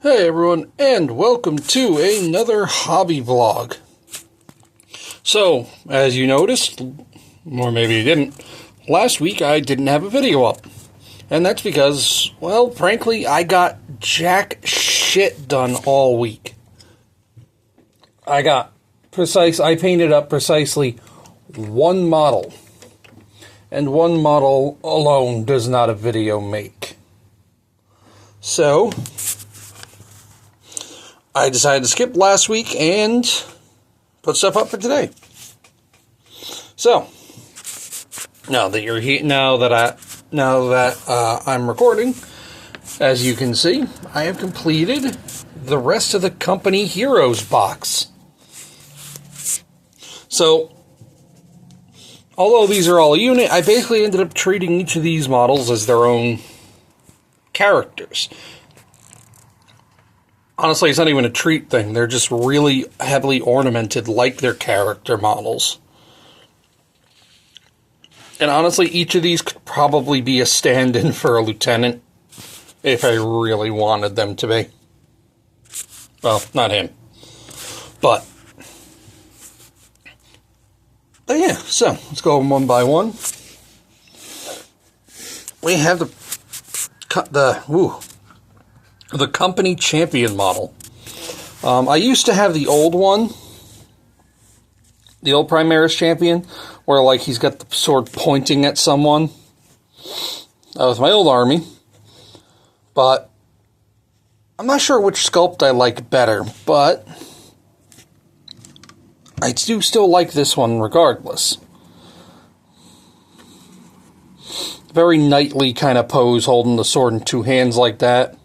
Hey everyone, and welcome to another hobby vlog. So, as you noticed, or maybe you didn't, last week I didn't have a video up. And that's because, well, frankly, I got jack shit done all week. I painted up precisely one model. And one model alone does not a video make. So I decided to skip last week and put stuff up for today. So now that you're here, now that I'm recording, as you can see, I have completed the rest of the Company Heroes box. So although these are all a unit, I basically ended up treating each of these models as their own characters. Honestly, it's not even a treat thing. They're just really heavily ornamented like their character models. And honestly, each of these could probably be a stand-in for a lieutenant if I really wanted them to be. Well, not him. But yeah, so let's go one by one. We have the Company Champion model. I used to have the old one, the old Primaris Champion, where like he's got the sword pointing at someone. That was my old army, but I'm not sure which sculpt I like better, but I do still like this one regardless. Very knightly kind of pose, holding the sword in two hands like that.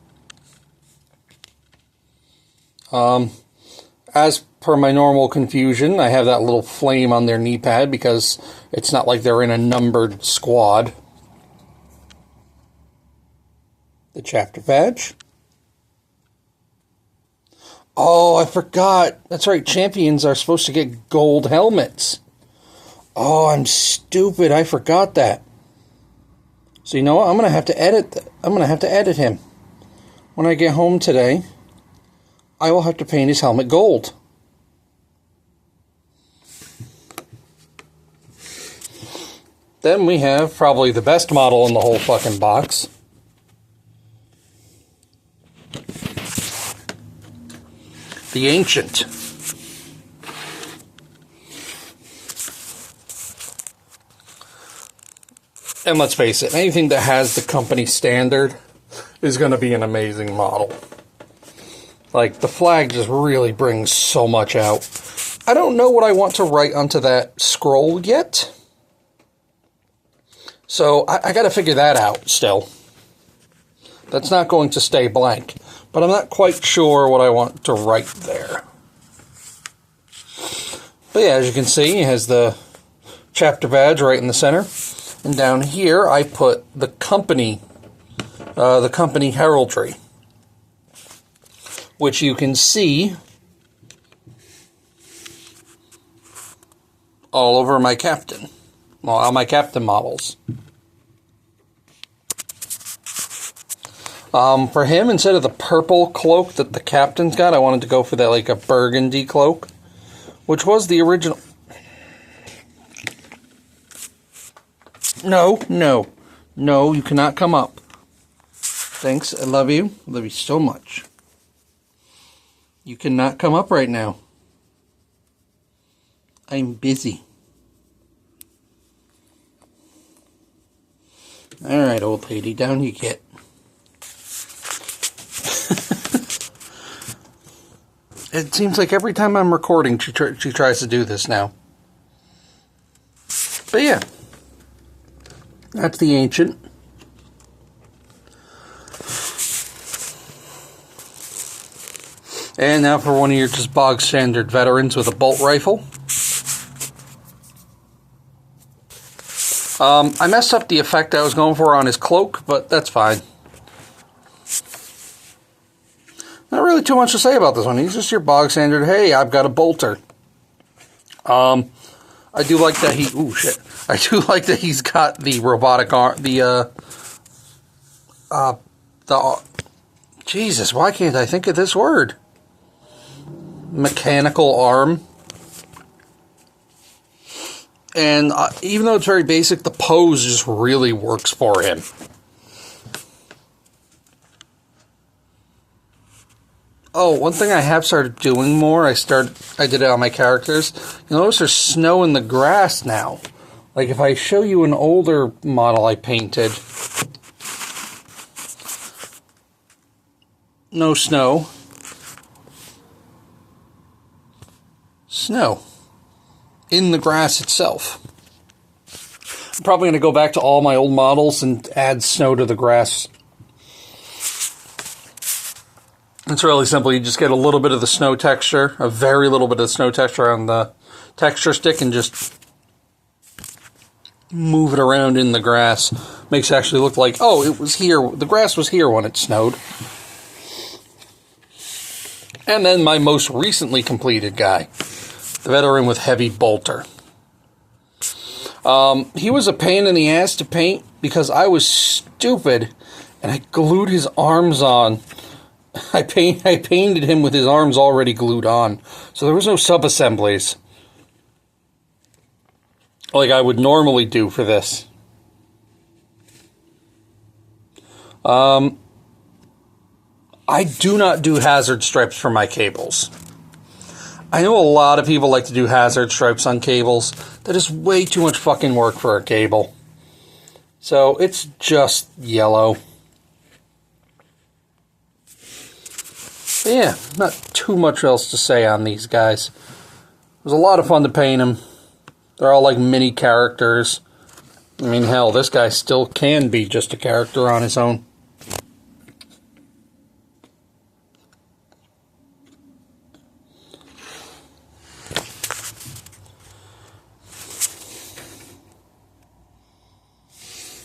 As per my normal confusion, I have that little flame on their knee pad because it's not like they're in a numbered squad. The chapter badge. Oh, I forgot. That's right, champions are supposed to get gold helmets. Oh, I'm stupid. I forgot that. So you know what? I'm going to have to edit him. When I get home today, I will have to paint his helmet gold. Then we have probably the best model in the whole fucking box. The Ancient. And let's face it, anything that has the company standard is going to be an amazing model. Like, the flag just really brings so much out. I don't know what I want to write onto that scroll yet. So, I got to figure that out still. That's not going to stay blank. But I'm not quite sure what I want to write there. But yeah, as you can see, it has the chapter badge right in the center. And down here, I put the company heraldry, which you can see all over my captain. Well, all my captain models. For him, instead of the purple cloak that the captain's got, I wanted to go for that, like a burgundy cloak, which was the original. No, you cannot come up. Thanks, I love you. I love you so much. You cannot come up right now. I'm busy. Alright, old lady, down you get. It seems like every time I'm recording, she tries to do this now. But yeah. That's the Ancient. And now for one of your just bog standard veterans with a bolt rifle. I messed up the effect I was going for on his cloak, but that's fine. Not really too much to say about this one. He's just your bog standard, hey, I've got a bolter. I do like that I do like that he's got the robotic arm, the Jesus, why can't I think of this word? Mechanical arm. And even though it's very basic, the pose just really works for him. Oh, one thing I have started doing more, I did it on my characters. You notice there's snow in the grass now. Like if I show you an older model I painted, no snow. Snow in the grass itself. I'm probably going to go back to all my old models and add snow to the grass. It's really simple. You just get a little bit of the snow texture, a very little bit of snow texture on the texture stick, and just move it around in the grass. Makes it actually look like, oh, it was here. The grass was here when it snowed. And then my most recently completed guy, the veteran with heavy bolter. He was a pain in the ass to paint because I was stupid and I glued his arms on. I painted him with his arms already glued on, so there was no sub-assemblies like I would normally do for this. I do not do hazard stripes for my cables. I know a lot of people like to do hazard stripes on cables. That is way too much fucking work for a cable. So it's just yellow. But yeah, not too much else to say on these guys. It was a lot of fun to paint them. They're all like mini characters. I mean, hell, this guy still can be just a character on his own.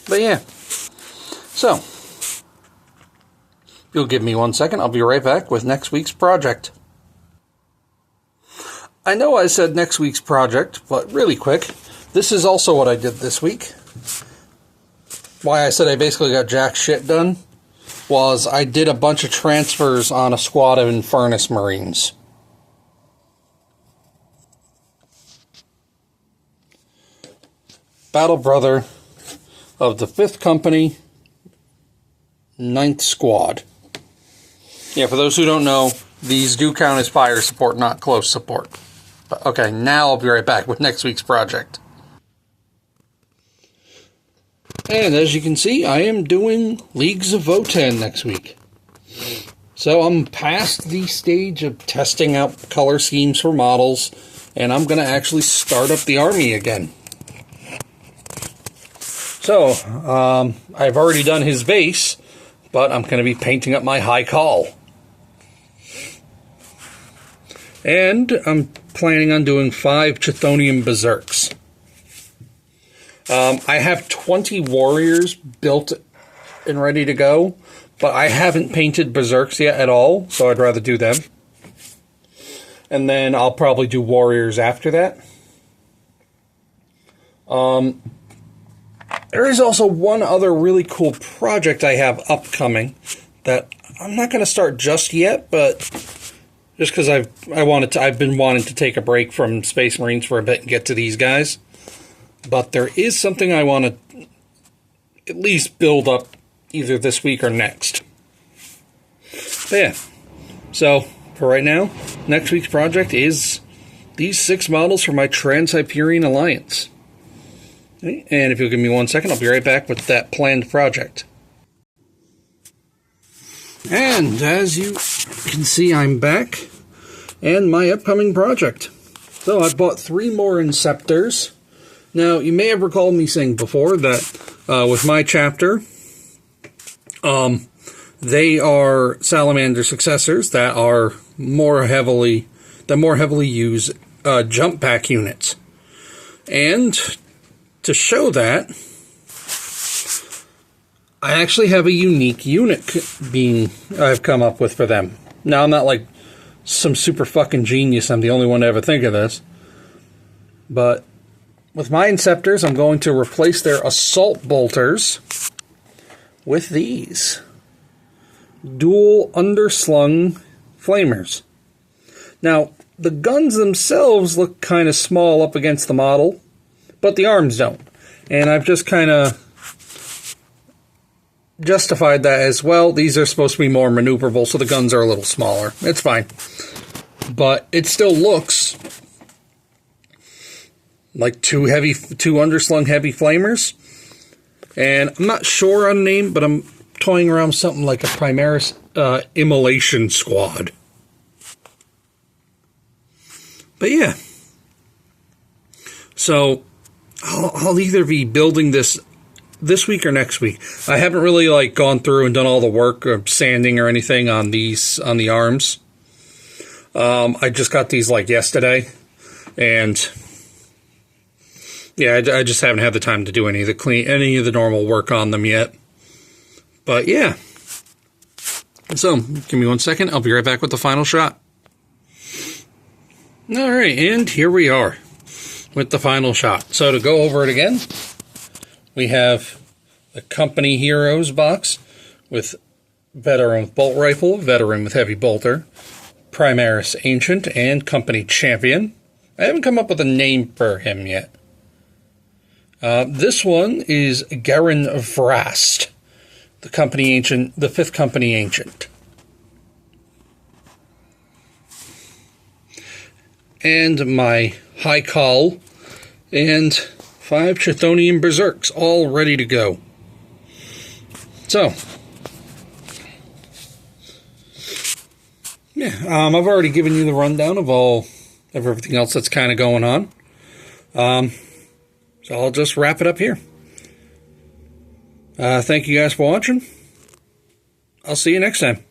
But yeah, so you'll give me 1 second. I'll be right back with next week's project. I know I said next week's project, but really quick, this is also what I did this week. Why I said I basically got jack shit done was I did a bunch of transfers on a squad of Infernus Marines. Battle Brother of the 5th Company, 9th Squad. Yeah, for those who don't know, these do count as fire support, not close support. But, okay, now I'll be right back with next week's project. And as you can see, I am doing Leagues of Votann next week. So I'm past the stage of testing out color schemes for models, and I'm going to actually start up the army again. So, I've already done his base, but I'm going to be painting up my High Call. And I'm planning on doing 5 Chthonian Berserks. I have 20 warriors built and ready to go, but I haven't painted Berserks yet at all, so I'd rather do them. And then I'll probably do warriors after that. There is also one other really cool project I have upcoming that I'm not going to start just yet, but just because I've been wanting to take a break from Space Marines for a bit and get to these guys. But there is something I want to at least build up either this week or next. But yeah, so for right now, next week's project is these 6 models for my Trans-Hyperion Alliance. And if you'll give me 1 second, I'll be right back with that planned project. And as you can see, I'm back. And my upcoming project. So I bought 3 more Inceptors. Now, you may have recalled me saying before that with my chapter, they are Salamander successors that are more heavily use jump pack units. And to show that, I actually have a unique unit I've come up with for them. Now, I'm not like some super fucking genius. I'm the only one to ever think of this. But with my Inceptors, I'm going to replace their Assault Bolters with these. dual underslung flamers. Now, the guns themselves look kind of small up against the model, but the arms don't. And I've just kind of justified that as well. These are supposed to be more maneuverable, so the guns are a little smaller. It's fine. But it still looks like two underslung heavy flamers. And I'm not sure on the name, but I'm toying around with something like a Primaris Immolation Squad. But yeah. So I'll either be building this week or next week. I haven't really gone through and done all the work or sanding or anything on the arms. I just got these yesterday, and yeah, I just haven't had the time to do any of the normal work on them yet. But yeah. So, give me 1 second. I'll be right back with the final shot. Alright, and here we are with the final shot. So to go over it again, we have the Company Heroes box with Veteran with Bolt Rifle, Veteran with Heavy Bolter, Primaris Ancient, and Company Champion. I haven't come up with a name for him yet. This one is Garen Vrast, the Company Ancient, the 5th Company Ancient. And my High Call and 5 Chthonian Berserks, all ready to go. So, yeah, I've already given you the rundown of everything else that's kind of going on. So I'll just wrap it up here. Thank you guys for watching. I'll see you next time.